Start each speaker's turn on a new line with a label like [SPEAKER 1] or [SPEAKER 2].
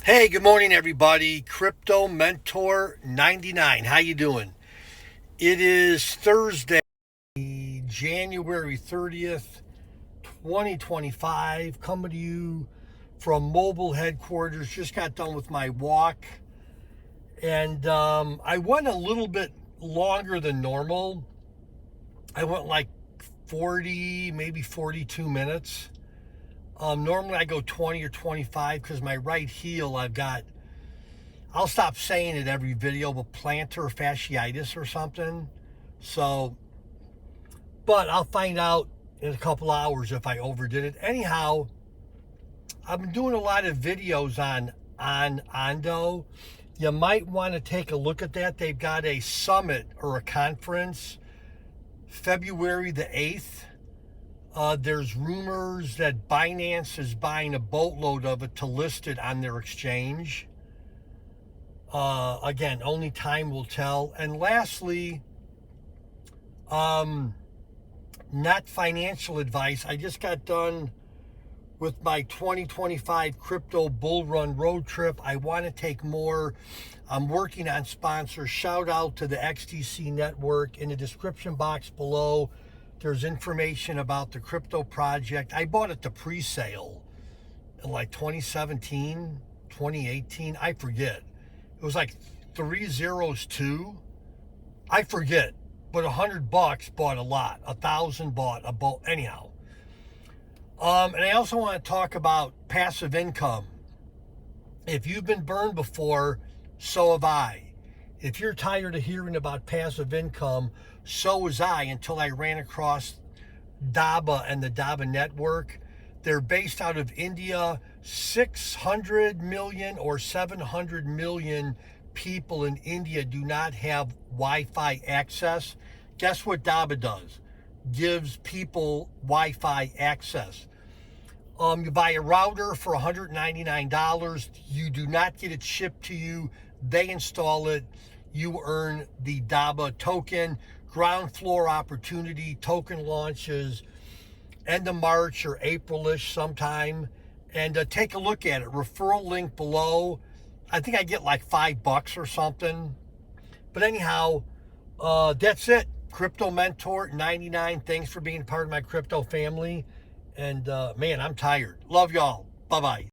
[SPEAKER 1] Hey, good morning, everybody. Crypto Mentor 99. How you doing? It is Thursday, January 30th, 2025. Coming to you from mobile headquarters. Just got done with my walk, and I went a little bit longer than normal. I went like 40, maybe 42 minutes. Normally I go 20 or 25 because my right heel, I'll stop saying it every video, but plantar fasciitis or something. So, but I'll find out in a couple hours if I overdid it. Anyhow, I've been doing a lot of videos on ONDO. You might want to take a look at that. They've got a summit or a conference February the 8th. There's rumors that Binance is buying a boatload of it to list it on their exchange. Again, only time will tell. And lastly, not financial advice. I just got done with my 2025 crypto bull run road trip. I want to take more. I'm working on sponsors. Shout out to the XDC Network. In the description box below, there's information about the crypto project. I bought it to pre-sale in like 2017, 2018. I forget. It was like 302. I forget, but $100 bought a lot. 1,000 bought a boat. Anyhow, and I also want to talk about passive income. If you've been burned before, so have I. If you're tired of hearing about passive income, so was I until I ran across Dabba and the Dabba Network. They're based out of India. 600 million or 700 million people in India do not have Wi-Fi access. Guess what Dabba does? Gives people Wi-Fi access. You buy a router for $199. You do not get it shipped to you. They install it. You earn the Dabba token. Ground floor opportunity. Token launches end of March or April-ish sometime. And take a look at it. Referral link below. I think I get like $5 or something. But anyhow, that's it. Crypto Mentor 99. Thanks for being part of my crypto family. And man, I'm tired. Love y'all. Bye-bye.